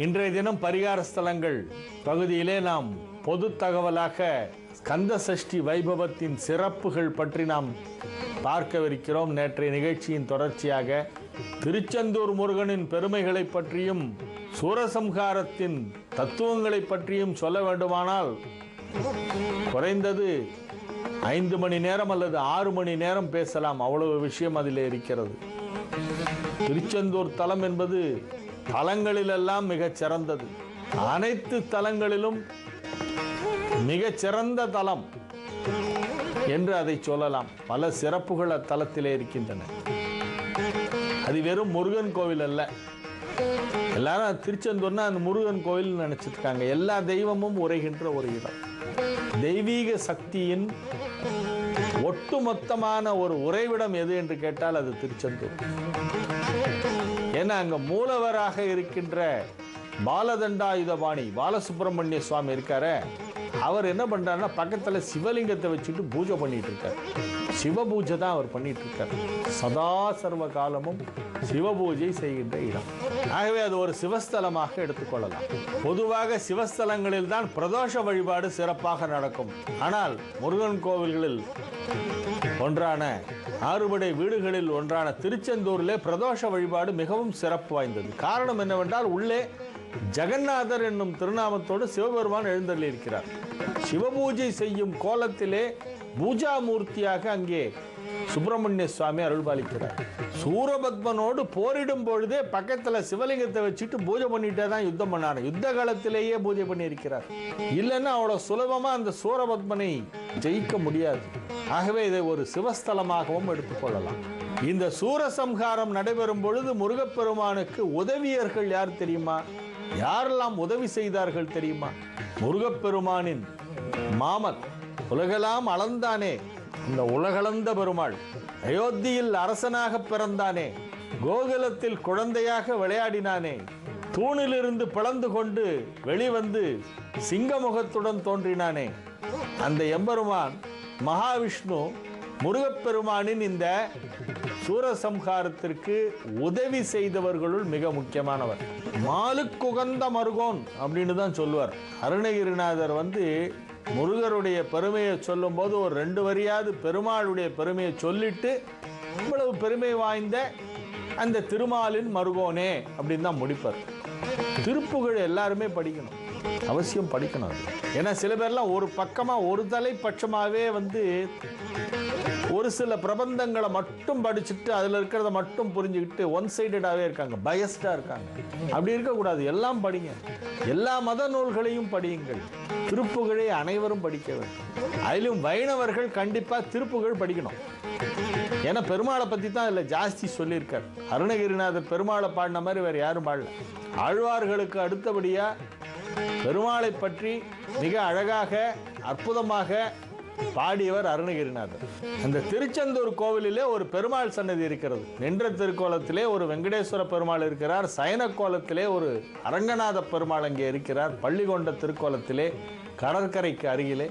இன்றைய தினம் பரிகார ஸ்தலங்கள் பகுதியிலே நாம் பொது தகவலாக ஸ்கந்த சஷ்டி வைபவத்தின் சிறப்புகள் பற்றி நாம் பார்க்கவிருக்கிறோம். நேற்றைய நிகழ்ச்சியின் தொடர்ச்சியாக திருச்செந்தூர் முருகனின் பெருமைகளை பற்றியும் சூரசம்ஹாரத்தின் தத்துவங்களை பற்றியும் சொல்ல வேண்டுமானால் குறைந்தது 5 மணி நேரம் அல்லது 6 மணி நேரம் பேசலாம். அவ்வளவு விஷயம் அதில் இருக்கிறது. திருச்செந்தூர் தலம் என்பது தலங்களிலெல்லாம் மிகச் சிறந்தது. அனைத்து தலங்களிலும் மிகச்சிறந்த தலம் என்று அதை சொல்லலாம். பல சிறப்புகள் அத்தலத்திலே இருக்கின்றன. அது வெறும் முருகன் கோவில் அல்ல. எல்லாரும் திருச்செந்தூர்னா அந்த முருகன் கோவில் நினைச்சிட்டு இருக்காங்க. எல்லா தெய்வமும் உரைகின்ற ஒரு இடம். தெய்வீக சக்தியின் ஒட்டுமொத்தமான ஒரு உறைவிடம் எது என்று கேட்டால் அது திருச்செந்தூர். ஏன்னா அங்க மூலவராக இருக்கின்ற பாலதண்டாயுதபாணி பாலசுப்பிரமணிய சுவாமி இருக்காரு. அவர் என்ன பண்றாருன்னா பக்கத்துல சிவலிங்கத்தை வச்சுட்டு பூஜை பண்ணிட்டு இருக்காரு. சிவ பூஜை தான் அவர் பண்ணிட்டு இருக்காரு. சதா சர்வ காலமும் சிவபூஜை செய்கின்ற இடம். ஆகவே அது ஒரு சிவஸ்தலமாக எடுத்துக்கொள்ளலாம். பொதுவாக சிவஸ்தலங்களில் தான் பிரதோஷ வழிபாடு சிறப்பாக நடக்கும். ஆனால் முருகன் கோவில்களில் ஒன்றான ஆறுபடை வீடுகளில் ஒன்றான திருச்செந்தூரிலே பிரதோஷ வழிபாடு மிகவும் சிறப்பு வாய்ந்தது. காரணம் என்னவென்றால் உள்ளே ஜெகநாதர் என்னும் திருநாமத்தோடு சிவபெருமான் எழுந்தருளி இருக்கிறார். சிவபூஜை செய்யும் கோலத்திலே பூஜா மூர்த்தியாக அங்கே சுப்பிரமணிய சுவாமி அருள்பாலிக்கிறார். சூரபத்மனோடு போரிடும் பொழுதே பக்கத்துல சிவலிங்கத்தை வச்சுட்டு பூஜை பண்ணிட்டே தான் யுத்தம் பண்ணாரு. யுத்த காலத்திலேயே பூஜை பண்ணி இருக்கிறார். இல்லைன்னா அவ்வளவு சுலபமா அந்த சூரபத்மனை ஜெயிக்க முடியாது. ஆகவே இதை ஒரு சிவஸ்தலமாகவும் எடுத்துக்கொள்ளலாம். இந்த சூரசம்ஹாரம் நடைபெறும் பொழுது முருகப்பெருமானுக்கு உதவியர்கள் யார் தெரியுமா? யாரெல்லாம் உதவி செய்தார்கள் தெரியுமா? முருகப்பெருமானின் மாமன் உலகெல்லாம் அளந்தானே, இந்த உலகளந்த பெருமாள் அயோத்தியில் அரசனாக பிறந்தானே, கோகுலத்தில் குழந்தையாக விளையாடினானே, தூணிலிருந்து பிளந்து கொண்டு வெளிவந்து சிங்கமுகத்துடன் தோன்றினானே, அந்த எம்பெருமான் மகாவிஷ்ணு முருகப்பெருமானின் இந்த சூரசம்ஹாரத்திற்கு உதவி செய்தவர்களுள் மிக முக்கியமானவர். மாலுக்குகந்த மருகோன் அப்படின்னு தான் சொல்லுவார். அருணகிரிநாதர் முருகருடைய பெருமையை சொல்லும் போது ஒரு 2 வரியாவது பெருமாளுடைய பெருமையை சொல்லிட்டு இவ்வளவு பெருமை வாய்ந்த அந்த திருமாலின் மருகோனே அப்படின்னு தான் முடிப்பார். திருப்புகழ் எல்லாருமே படிக்கணும், அவசியம் படிக்கணும். ஏன்னா சில பேர்லாம் ஒரு பக்கமா ஒரு தலைப்பட்சமாவே ஒரு சில பிரபந்தங்களை மட்டும் படிச்சுட்டு அதுல இருக்கிறத மட்டும் புரிஞ்சுக்கிட்டு ஒன் சைடடாவே இருக்காங்க, பயஸ்டா இருக்காங்க. அப்படி இருக்கக்கூடாது. எல்லாம் படிங்க, எல்லா மத நூல்களையும் படியுங்கள். திருப்புகழை அனைவரும் படிக்க வேண்டும். அதிலும் வைணவர்கள் கண்டிப்பா திருப்புகழ் படிக்கணும். ஏன்னா பெருமாளை பத்தி தான் இதுல ஜாஸ்தி சொல்லியிருக்கார். அருணகிரிநாதர் பெருமாளை பாடின மாதிரி வேற யாரும் பாடல. ஆழ்வார்களுக்கு அடுத்தபடியா பெருமாளை பற்றி மிக அழகாக அற்புதமாக பாடியவர் அருணகிரிநாதர். அந்த திருச்செந்தூர் கோவிலிலே ஒரு பெருமாள் சன்னதி இருக்கிறது. நின்ற திருக்கோலத்திலே ஒரு வெங்கடேஸ்வர பெருமாள் இருக்கிறார். சயன கோலத்திலே ஒரு அரங்கநாத பெருமாள் அங்கே இருக்கிறார். பள்ளிகொண்ட திருக்கோலத்திலே கடற்கரைக்கு அருகிலே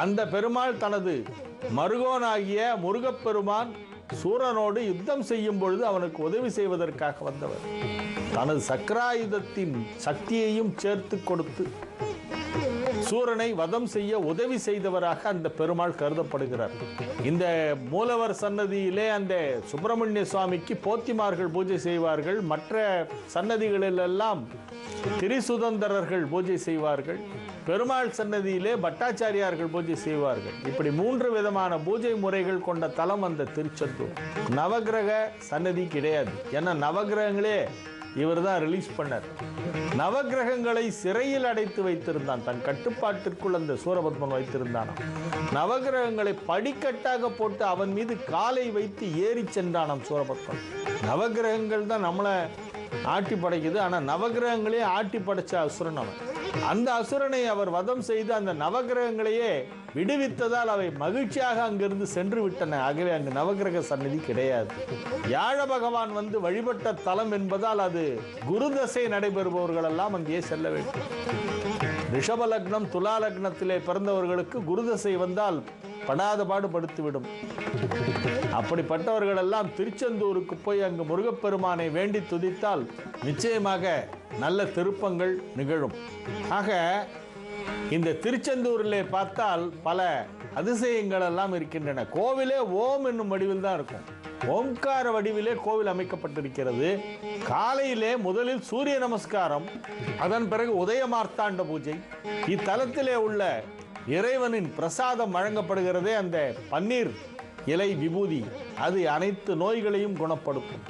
அந்த பெருமாள் தனது மருகோனாகிய முருகப்பெருமான் சூரனோடு யுத்தம் செய்யும் பொழுது அவனுக்கு உதவி செய்வதற்காக வந்தவர். தனது சக்கராயுதத்தின் சக்தியையும் சேர்த்து கொடுத்து சூரனை வதம் செய்ய உதவி செய்தவராக அந்த பெருமாள் கருதப்படுகிறார். இந்த மூலவர் சன்னதியிலே அந்த சுப்பிரமணிய சுவாமிக்கு போத்திமார்கள் பூஜை செய்வார்கள். மற்ற சன்னதிகளிலெல்லாம் திரிசுதந்தரர்கள் பூஜை செய்வார்கள். பெருமாள் சன்னதியிலே பட்டாச்சாரியார்கள் பூஜை செய்வார்கள். இப்படி 3 விதமான பூஜை முறைகள் கொண்ட தலம் அந்த திருச்செந்தூர். நவகிரக சன்னதி கிடையாது. ஏன்னா நவகிரகங்களே இவர் தான் ரிலீஸ் பண்ணார். நவகிரகங்களை சிறையில் அடைத்து வைத்திருந்தான். தன் கட்டுப்பாட்டிற்குள் அந்த சூரபத்மன் வைத்திருந்தான். நவகிரகங்களை படிக்கட்டாக போட்டு அவன் மீது காலை வைத்து ஏறி சென்றானாம் சூரபத்மன். நவகிரகங்கள் தான் நம்மளை ஆட்டி படைக்குது. ஆனா நவகிரகங்களே ஆட்டி படைச்ச அசுரன் அவன். அந்த அசுரனை அவர் வதம் செய்து அந்த நவகிரகங்களையே விடுவித்ததால் அவை மகிழ்ச்சியாக அங்கிருந்து சென்று விட்டன. ஆகவே அங்கு நவகிரக சன்னதி கிடையாது. வியாழ பகவான் வழிபட்ட தலம் என்பதால் அது குரு தசை நடைபெறுபவர்கள் எல்லாம் அங்கே செல்ல வேண்டும். ரிஷப லக்னம் துலா லக்னத்திலே பிறந்தவர்களுக்கு குரு தசை வந்தால் படாத பாடுபடுத்திவிடும். அப்படிப்பட்டவர்கள் எல்லாம் திருச்செந்தூருக்கு போய் அங்கு முருகப்பெருமானை வேண்டி துதித்தால் நிச்சயமாக நல்ல திருப்பங்கள் நிகழும். ஆக இந்த திருச்செந்தூரிலே பார்த்தால் பல அதிசயங்கள் எல்லாம் இருக்கின்றன. கோவிலே ஓம் என்னும் வடிவில் தான் இருக்கும். ஓம்கார வடிவிலே கோவில் அமைக்கப்பட்டிருக்கிறது. காலையிலே முதலில் சூரிய நமஸ்காரம், அதன் பிறகு உதய மார்த்தாண்ட பூஜை. இத்தலத்திலே உள்ள இறைவனின் பிரசாதம் வழங்கப்படுகிறதே அந்த பன்னீர் இலை விபூதி, அது அனைத்து நோய்களையும் குணப்படுத்தும்.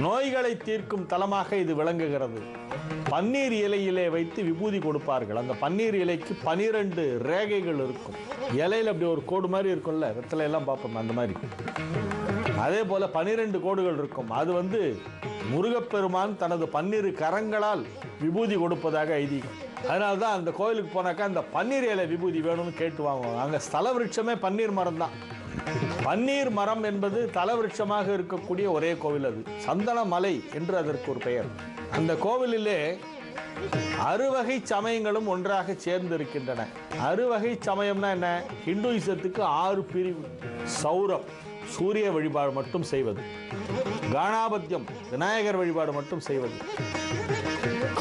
நோய்களை தீர்க்கும் தலமாக இது விளங்குகிறது. பன்னீர் இலையிலே வைத்து விபூதி கொடுப்பார்கள். அந்த பன்னீர் இலைக்கு 12 ரேகைகள் இருக்கும். இலையில் அப்படி ஒரு கோடு மாதிரி இருக்கும்ல, வெத்தலை எல்லாம் பார்ப்போம் அந்த மாதிரி. அதே போல 12 கோடுகள் இருக்கும். அது முருகப்பெருமான் தனது 12 கரங்களால் விபூதி கொடுப்பதாக ஐதீகம். அதனால தான் அந்த கோயிலுக்கு போனாக்கா அந்த பன்னீர் இலை விபூதி வேணும்னு கேட்டு வாங்குவாங்க. அங்கே ஸ்தல விருட்சமே பன்னீர் மரம் தான். பன்னீர் மரம் என்பது தலவிருட்சமாக இருக்கக்கூடிய ஒரே கோவில். அது சந்தன மலை என்று அதற்கு ஒரு பெயர். அந்த கோவிலிலே 6 வகை சமயங்களும் ஒன்றாக சேர்ந்து இருக்கின்றன. 6 வகை சமயம்னா என்ன? ஹிந்துயிசத்துக்கு 6 பிரிவு. சௌரம், சூரிய வழிபாடு மட்டும் செய்வது. காணாபத்தியம், விநாயகர் வழிபாடு மட்டும் செய்வது.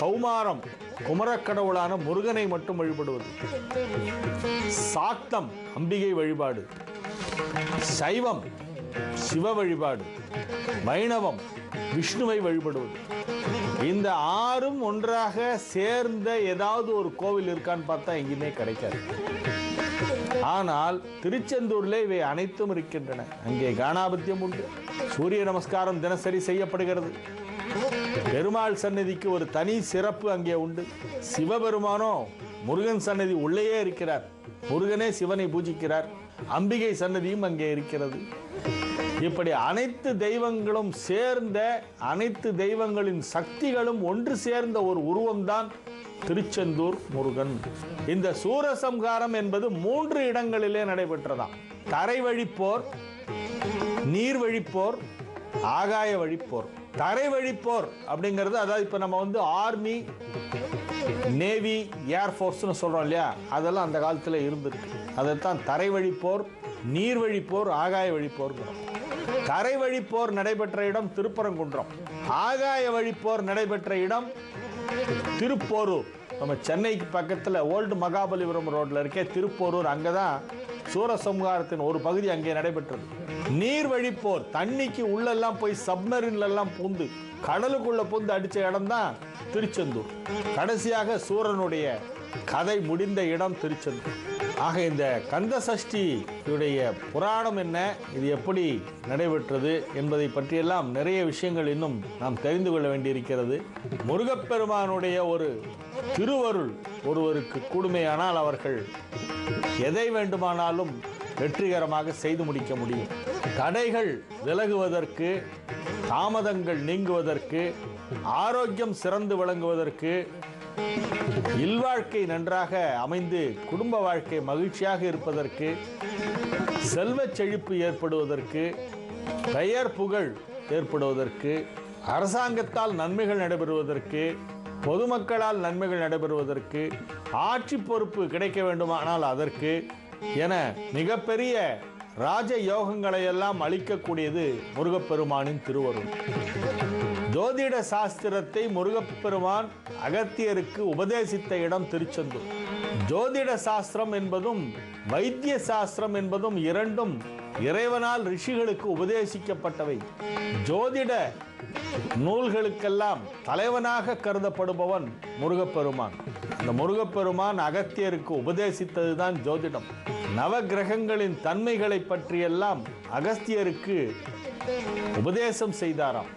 கௌமாரம், குமரக்கடவுளான முருகனை மட்டும் வழிபடுவது. சாக்தம், அம்பிகை வழிபாடு. சைவம், சிவ வழிபாடு. வைணவம், விஷ்ணுவை வழிபடுவது. இந்த 6ம் ஒன்றாக சேர்ந்த ஏதாவது ஒரு கோவில் இருக்கான்னு பார்த்தா எங்கேயுமே கிடைக்காது. ஆனால் திருச்செந்தூரில் இவை அனைத்தும் இருக்கின்றன. அங்கே காணாபத்தியம் உண்டு. சூரிய நமஸ்காரம் தினசரி செய்யப்படுகிறது. பெருமாள் சன்னதிக்கு ஒரு தனி சிறப்பு அங்கே உண்டு. சிவபெருமானோ முருகன் சன்னதி உள்ளேயே இருக்கிறார். முருகனே சிவனை பூஜிக்கிறார். அம்பிகை சன்னதியும் அங்கே இருக்கிறது. இப்படி அனைத்து தெய்வங்களும் சேர்ந்த, அனைத்து தெய்வங்களின் சக்திகளும் ஒன்று சேர்ந்த ஒரு உருவம்தான் திருச்செந்தூர் முருகன். இந்த சூரசம்ஹாரம் என்பது 3 இடங்களிலே நடைபெற்றதாம். தரை வழிப்போர், நீர் வழிப்போர், ஆகாய வழிப்போர். தரை வழிப்போர் அப்படிங்கிறது, அதாவது இப்ப நம்ம ஆர்மி, நேவி, ஏர்ஃபோர்ஸ்னு சொல்றோம் இல்லையா, அதெல்லாம் அந்த காலத்துல இருந்திருக்கு. அதைத்தான் தரை வழிப்போர், நீர் வழிப்போர், ஆகாய வழிப்போர். தரை வழிப்போர் நடைபெற்ற இடம் திருப்பரங்குன்றம். ஆகாய வழிப்போர் நடைபெற்ற இடம் திருப்போரூர். நம்ம சென்னைக்கு பக்கத்தில் ஓல்டு மகாபலிபுரம் ரோட்ல இருக்கே திருப்போரூர். அங்கதான் சூரசம்ஹாரத்தின் ஒரு பகுதி அங்கே நடைபெற்றது. நீர் வழிப்போர் தண்ணிக்கு உள்ளெல்லாம் போய் சப்மரின்ல எல்லாம் பூந்து கடலுக்குள்ள பூந்து அடிச்ச இடம் தான் திருச்செந்தூர். கடைசியாக சூரனுடைய கதை முடிந்த இடம் திருச்செந்தூர். ஆக இந்த கந்த சஷ்டியுடைய புராணம் என்ன, இது எப்படி நடைபெற்றது என்பதை பற்றியெல்லாம் நிறைய விஷயங்கள் இன்னும் நாம் தெரிந்து கொள்ள வேண்டியிருக்கிறது. முருகப்பெருமானுடைய ஒரு திருவருள் ஒருவருக்கு கூடுமையானால் அவர்கள் எதை வேண்டுமானாலும் வெற்றிகரமாக செய்து முடிக்க முடியும். தடைகள் விலகுவதற்கு, தாமதங்கள் நீங்குவதற்கு, ஆரோக்கியம் சிறந்து விளங்குவதற்கு, இல்வாழ்க்கை நன்றாக அமைந்து குடும்ப வாழ்க்கை மகிழ்ச்சியாக இருப்பதற்கு, செல்வச் செழிப்பு ஏற்படுவதற்கு, பெயர் புகழ் ஏற்படுவதற்கு, அரசாங்கத்தால் நன்மைகள் நடைபெறுவதற்கு, பொதுமக்களால் நன்மைகள் நடைபெறுவதற்கு, ஆட்சி பொறுப்பு கிடைக்க வேண்டுமானால் அதற்கு என மிகப்பெரிய ராஜ யோகங்களை எல்லாம் அளிக்கக்கூடியது முருகப்பெருமானின் திருவருள். ஜோதிட சாஸ்திரத்தை முருகப்பெருமான் அகத்தியருக்கு உபதேசித்த இடம் திருச்செந்தூர். ஜோதிட சாஸ்திரம் என்பதும் வைத்திய சாஸ்திரம் என்பதும் இரண்டும் இறைவனால் ரிஷிகளுக்கு உபதேசிக்கப்பட்டவை. ஜோதிட நூல்களுக்கெல்லாம் தலைவனாக கருதப்படுபவன் முருகப்பெருமான். அந்த முருகப்பெருமான் அகத்தியருக்கு உபதேசித்ததுதான் ஜோதிடம். நவகிரகங்களின் தன்மைகளை பற்றியெல்லாம் அகஸ்தியருக்கு உபதேசம் செய்தாராம்.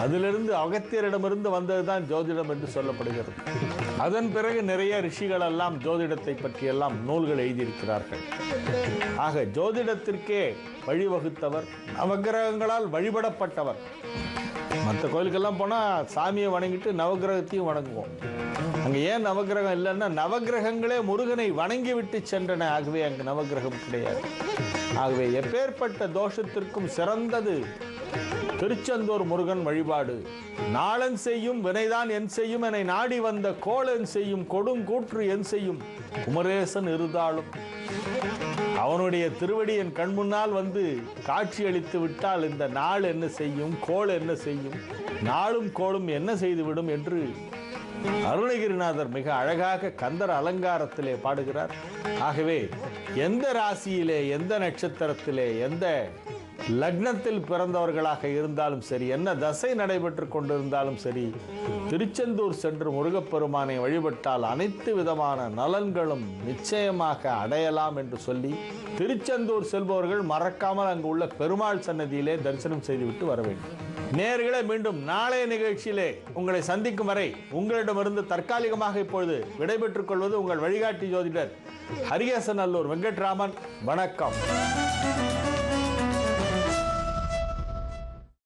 அதிலிருந்து அகத்தியரிடமிருந்து வந்ததுதான் ஜோதிடம் என்று சொல்லப்படுகிறது. அதன் பிறகு நிறைய ரிஷிகள் எல்லாம் ஜோதிடத்தை பற்றியெல்லாம் நூல்கள் எழுதியிருக்கிறார்கள். ஆக ஜோதிடத்திற்கே வழிவகுத்தவர், நவகிரகங்களால் வழிபடப்பட்டவர். மற்ற கோயிலுக்கெல்லாம் போனால் சாமியை வணங்கிட்டு நவகிரகத்தையும் வணங்குவோம். அங்கே ஏன் நவகிரகம் இல்லைன்னா நவகிரகங்களே முருகனை வணங்கி விட்டு சென்றன. ஆகவே அங்கு நவகிரகம் கிடையாது. ஆகவே எப்பேற்பட்ட தோஷத்திற்கும் சிறந்தது திருச்செந்தூர் முருகன் வழிபாடு. நாளன் செய்யும் வினைதான் என் செய்யும் என நாடி வந்த கோளன் செய்யும் கொடுங்கூற்று என் செய்யும் குமரேசன் இருதாளும். அவனுடைய திருவடி என் கண் முன்னால் வந்து காட்சி அளித்து விட்டால் இந்த நாள் என்ன செய்யும், கோள் என்ன செய்யும், நாளும் கோளும் என்ன செய்துவிடும் என்று அருணகிரிநாதர் மிக அழகாக கந்தர் அலங்காரத்திலே பாடுகிறார். ஆகவே எந்த ராசியிலே, எந்த நட்சத்திரத்திலே, எந்த லக்னத்தில் பிறந்தவர்களாக இருந்தாலும் சரி, என்ன தசை நடைபெற்று கொண்டிருந்தாலும் சரி, திருச்செந்தூர் சென்று முருகப்பெருமானை வழிபட்டால் அனைத்து விதமான நலன்களும் நிச்சயமாக அடையலாம் என்று சொல்லி, திருச்செந்தூர் செல்பவர்கள் மறக்காமல் அங்கு உள்ள பெருமாள் சன்னதியிலே தரிசனம் செய்துவிட்டு வர வேண்டும். நேயர்களே, மீண்டும் நாளைய நிகழ்ச்சியிலே உங்களை சந்திக்கும் வரை உங்களிடமிருந்து தற்காலிகமாக இப்பொழுது விடைபெற்றுக் கொள்வது உங்கள் வழிகாட்டி ஜோதிடர் ஹரிஹரநல்லூர் வெங்கட்ராமன். வணக்கம்.